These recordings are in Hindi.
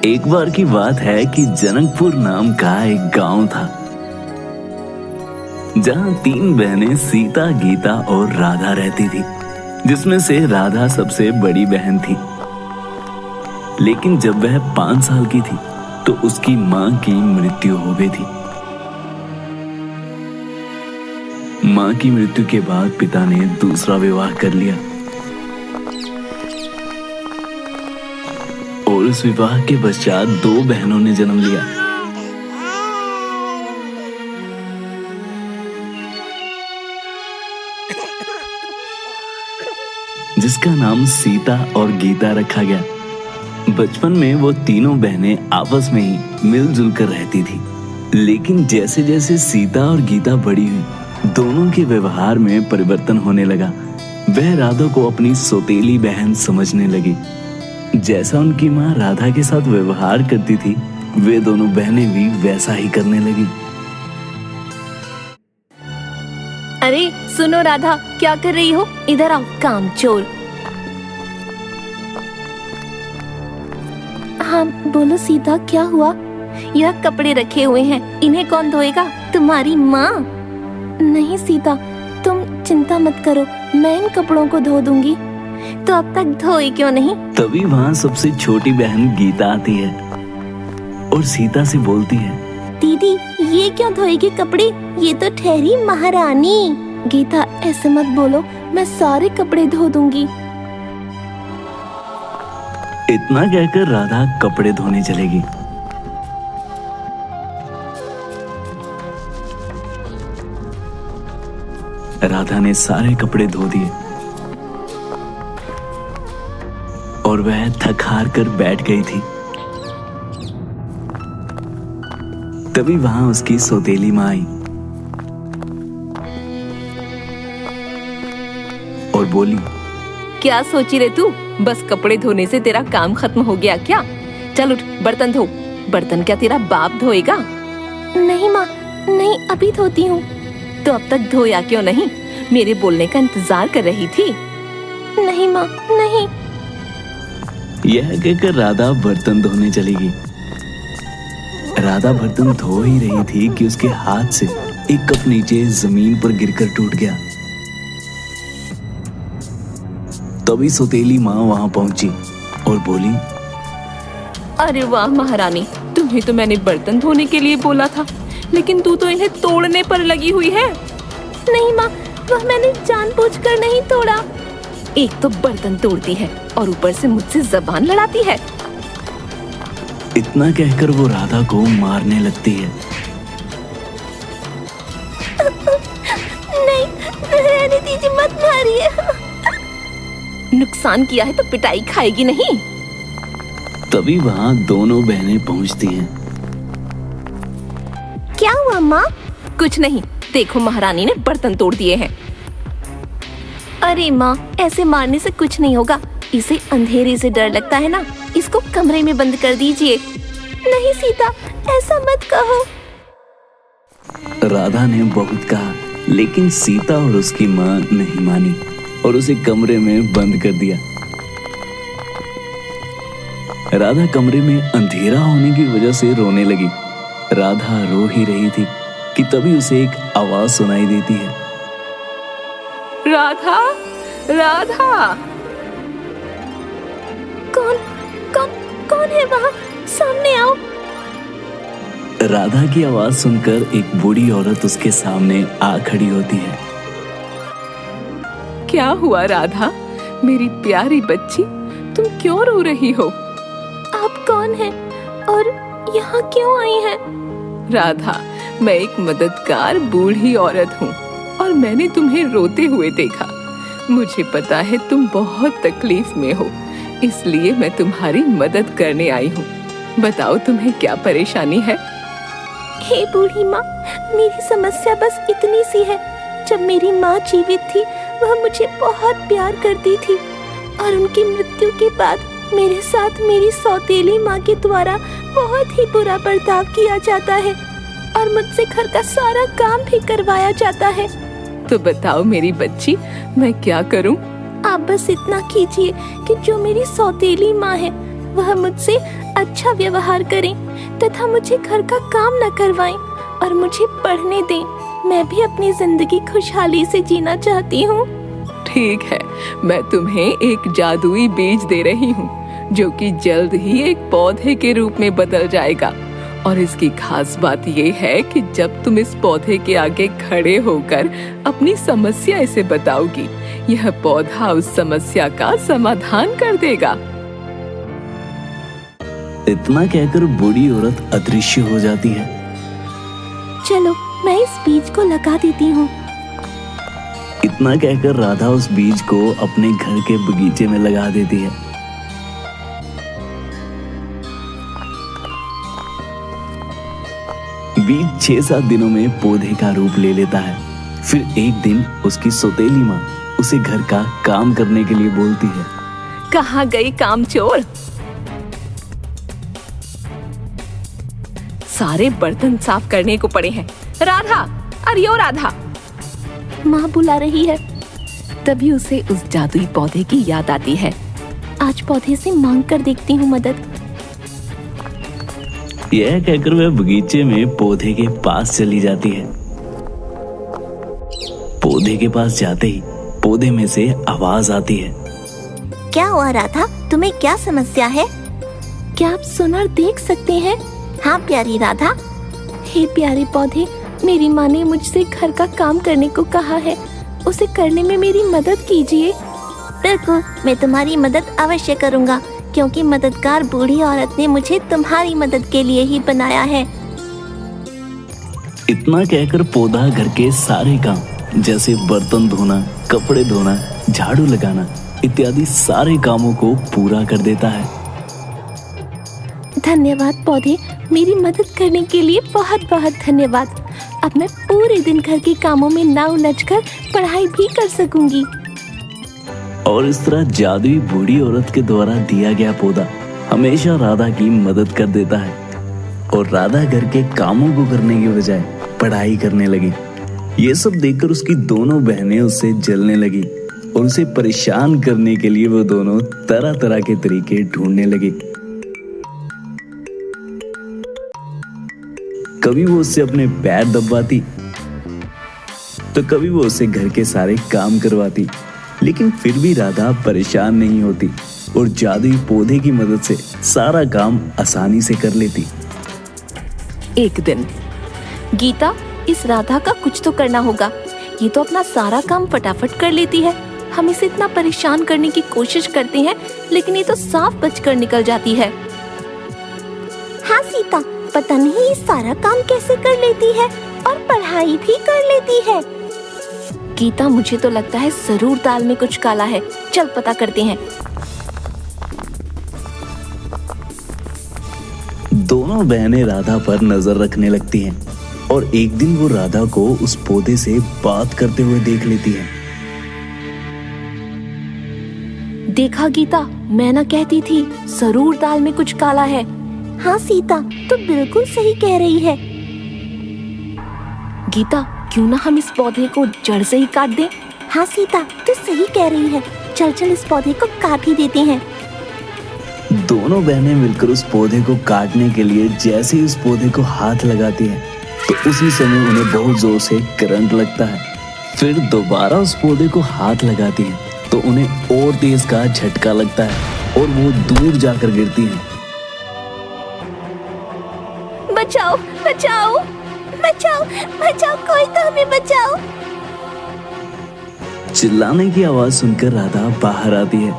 एक बार की बात है कि जनकपुर नाम का एक गांव था, जहां 3 बहनें सीता, गीता और राधा रहती थी, जिसमें से राधा सबसे बड़ी बहन थी। लेकिन जब वह 5 साल की थी तो उसकी मां की मृत्यु हो गई थी। मां की मृत्यु के बाद पिता ने दूसरा विवाह कर लिया और उस विवाह के पश्चात 2 बहनों ने जन्म लिया। जिसका नाम सीता और गीता रखा गया। बचपन में वो तीनों बहनें आपस में ही मिलजुल कर रहती थी, लेकिन जैसे जैसे सीता और गीता बड़ी हुई, दोनों के व्यवहार में परिवर्तन होने लगा। वह राधा को अपनी सौतेली बहन समझने लगी। जैसा उनकी माँ राधा के साथ व्यवहार करती थी, वे दोनों बहनें भी वैसा ही करने लगी। अरे सुनो राधा, क्या कर रही हो? इधर आओ कामचोर। हाँ बोलो सीता, क्या हुआ? यह कपड़े रखे हुए हैं, इन्हें कौन धोएगा? तुम्हारी माँ? नहीं सीता, तुम चिंता मत करो, मैं इन कपड़ों को धो दूंगी। तो अब तक धोए क्यों नहीं? तभी वहाँ सबसे छोटी बहन गीता आती है और सीता से बोलती है, दीदी ये क्यों धोएगी कपड़े? ये तो ठहरी महारानी। गीता ऐसे मत बोलो, मैं सारे कपड़े धो दूंगी। इतना कहकर राधा कपड़े धोने चलेगी। राधा ने सारे कपड़े धो दिए और वह थक हार कर बैठ गई थी। तभी वहां उसकी सौतेली माँ आई और बोली, क्या सोची रे तू? बस कपड़े धोने से तेरा काम खत्म हो गया क्या? चल उठ, बर्तन धो। बर्तन क्या तेरा बाप धोएगा? नहीं माँ, नहीं अभी धोती हूँ। तो अब तक धोया क्यों नहीं? मेरे बोलने का इंतजार कर रही थी। नहीं माँ, नहीं। यह कहकर राधा बर्तन धोने चलेगी। राधा बर्तन धो ही रही थी कि उसके हाथ से एक कप नीचे जमीन पर गिरकर टूट गया। तभी सौतेली माँ वहां पहुंची और बोली, अरे वाह महारानी, तुम्हें तो मैंने बर्तन धोने के लिए बोला था, लेकिन तू तो इन्हें तोड़ने पर लगी हुई है। नहीं माँ, वह मैंने जानबूझकर नहीं तोड़ा। एक तो बर्तन तोड़ती है और ऊपर से मुझसे जबान लड़ाती है। इतना कहकर वो राधा को मारने लगती है। नहीं, रहने दीजिए, मत मारिए। नुकसान किया है तो पिटाई खाएगी नहीं। तभी वहां दोनों बहनें पहुंचती हैं। क्या हुआ माँ? कुछ नहीं, देखो महारानी ने बर्तन तोड़ दिए हैं। अरे माँ, ऐसे मारने से कुछ नहीं होगा, इसे अंधेरे से डर लगता है ना, इसको कमरे में बंद कर दीजिए। नहीं सीता, ऐसा मत कहो। राधा ने बहुत कहा, लेकिन सीता और उसकी माँ नहीं मानी और उसे कमरे में बंद कर दिया। राधा कमरे में अंधेरा होने की वजह से रोने लगी। राधा रो ही रही थी कि तभी उसे एक आवाज सुनाई देती है, राधा, राधा। कौन कौन कौन है वहाँ? सामने आओ। राधा की आवाज सुनकर एक बूढ़ी औरत उसके सामने आ खड़ी होती है। क्या हुआ राधा, मेरी प्यारी बच्ची, तुम क्यों रो रही हो? आप कौन हैं और यहाँ क्यों आई हैं? राधा, मैं एक मददगार बूढ़ी औरत हूँ और मैंने तुम्हें रोते हुए देखा। मुझे पता है तुम बहुत तकलीफ में हो, इसलिए मैं तुम्हारी मदद करने आई हूँ। बताओ तुम्हें क्या परेशानी है? हे बूढ़ी माँ, मेरी समस्या बस इतनी सी है। जब मेरी माँ जीवित थी, वह मुझे बहुत प्यार करती थी और उनकी मृत्यु के बाद मेरे साथ मेरी सौतेली माँ के द्वारा बहुत ही बुरा बर्ताव किया जाता है और मुझसे घर का सारा काम भी करवाया जाता है। तो बताओ मेरी बच्ची, मैं क्या करूं? आप बस इतना कीजिए कि जो मेरी सौतेली माँ है, वह मुझसे अच्छा व्यवहार करें तथा मुझे घर का काम न करवाएं और मुझे पढ़ने दें। मैं भी अपनी जिंदगी खुशहाली से जीना चाहती हूँ। ठीक है, मैं तुम्हें एक जादुई बीज दे रही हूँ जो कि जल्द ही एक पौधे के रूप में बदल जाएगा। और इसकी खास बात ये है कि जब तुम इस पौधे के आगे खड़े होकर अपनी समस्या इसे बताओगी, यह पौधा उस समस्या का समाधान कर देगा। इतना कहकर बूढ़ी औरत अदृश्य हो जाती है। चलो मैं इस बीज को लगा देती हूँ। इतना कहकर राधा उस बीज को अपने घर के बगीचे में लगा देती है। बीज 6-7 दिनों में पौधे का रूप ले लेता है। फिर एक दिन उसकी सौतेली माँ उसे घर का काम करने के लिए बोलती है। कहाँ गई कामचोर? सारे बर्तन साफ करने को पड़े हैं। राधा, अरे ओ राधा! माँ बुला रही है। तभी उसे उस जादुई पौधे की याद आती है। आज पौधे से मांग कर देखती हूँ मदद। यह कहकर वह बगीचे में पौधे के पास चली जाती है। पौधे के पास जाते ही पौधे में से आवाज आती है। क्या हुआ राधा, तुम्हें क्या समस्या है? क्या आप सुनर देख सकते हैं? हाँ प्यारी राधा। हे प्यारे पौधे, मेरी माँ ने मुझसे घर का काम करने को कहा है। उसे करने में मेरी मदद कीजिए। बिल्कुल, मैं तुम्हारी मदद अवश्य करूँगा, क्योंकि मददगार बूढ़ी औरत ने मुझे तुम्हारी मदद के लिए ही बनाया है। इतना कहकर पौधा घर के सारे काम जैसे बर्तन धोना, कपड़े धोना, झाड़ू लगाना इत्यादि सारे कामों को पूरा कर देता है। धन्यवाद पौधे, मेरी मदद करने के लिए बहुत बहुत धन्यवाद। अब मैं पूरे दिन घर के कामों में ना उलझकर पढ़ाई भी कर सकूंगी। और इस तरह जादुई बूढ़ी औरत के द्वारा दिया गया पौधा हमेशा राधा की मदद कर देता है और राधा घर के कामों को करने की बजाय पढ़ाई करने लगी। ये सब देखकर उसकी दोनों बहनें उससे जलने लगी और उसे परेशान करने के लिए वो दोनों तरह तरह के तरीके ढूंढने लगे। कभी वो उससे अपने पैर दबाती तो कभी वो उससे घर के सारे काम करवाती, लेकिन फिर भी राधा परेशान नहीं होती और जादुई पौधे की मदद से सारा काम आसानी से कर लेती। एक दिन गीता, इस राधा का कुछ तो करना होगा। ये तो अपना सारा काम फटाफट कर लेती है। हम इसे इतना परेशान करने की कोशिश करते हैं, लेकिन ये तो साफ बचकर निकल जाती है। हाँ सीता, पता नहीं ये सारा काम कैसे कर लेती है और पढ़ाई भी कर लेती है। गीता, मुझे तो लगता है जरूर दाल में कुछ काला है। चल पता करते हैं। दोनों बहनें राधा पर नजर रखने लगती हैं और एक दिन वो राधा को उस पौधे से बात करते हुए देख लेती है। देखा गीता, मैं ना कहती थी जरूर दाल में कुछ काला है। हाँ सीता, तो बिल्कुल सही कह रही है। गीता, क्यों ना हम इस पौधे को जड़ से ही काट दें? हाँ सीता, तो सही कह रही है। चल चल इस पौधे को काट ही देते हैं। दोनों बहनें मिलकर उस पौधे को काटने के लिए जैसे ही उस पौधे को हाथ लगाती हैं, तो उसी समय उन्हें बहुत जोर से करंट लगता है। फिर दोबारा उस पौधे को हाथ लगाती हैं, तो उन्हें और तेज का झटका लगता है और वो दूर जाकर गिरती हैं। बचाओ बचाओ बचाओ बचाओ, कोई तो हमें बचाओ। चिल्लाने की आवाज सुनकर राधा बाहर आती है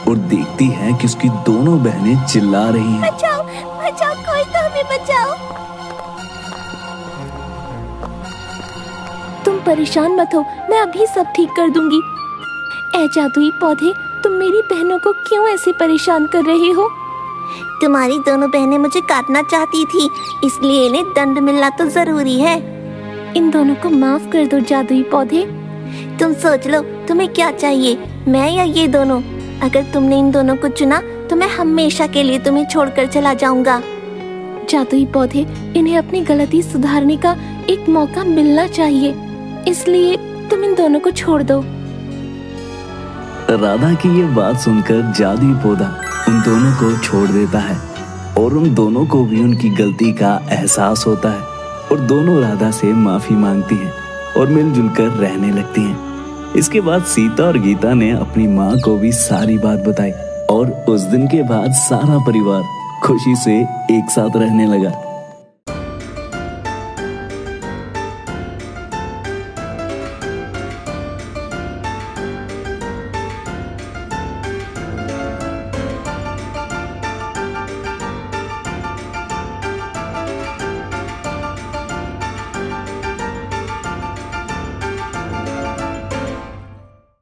और देखती है कि उसकी दोनों बहनें चिल्ला रही हैं। बचाओ बचाओ, कोई तो हमें बचाओ। तुम परेशान मत हो, मैं अभी सब ठीक कर दूंगी। ऐ जादुई पौधे, तुम मेरी बहनों को क्यों ऐसे परेशान कर रहे हो? तुम्हारी दोनों बहनें मुझे काटना चाहती थी, इसलिए इन्हें दंड मिलना तो जरूरी है। इन दोनों को माफ कर दो जादुई पौधे। तुम सोच लो तुम्हें क्या चाहिए, मैं या ये दोनों? अगर तुमने इन दोनों को चुना तो मैं हमेशा के लिए तुम्हें छोड़कर चला जाऊंगा। जादुई पौधे, इन्हें अपनी गलती सुधारने का एक मौका मिलना चाहिए, इसलिए तुम इन दोनों को छोड़ दो। राधा की ये बात सुनकर जादुई पौधा उन दोनों को छोड़ देता है और उन दोनों को भी उनकी गलती का एहसास होता है और दोनों राधा से माफी मांगती हैं और मिलजुल कर रहने लगती हैं। इसके बाद सीता और गीता ने अपनी माँ को भी सारी बात बताई और उस दिन के बाद सारा परिवार खुशी से एक साथ रहने लगा।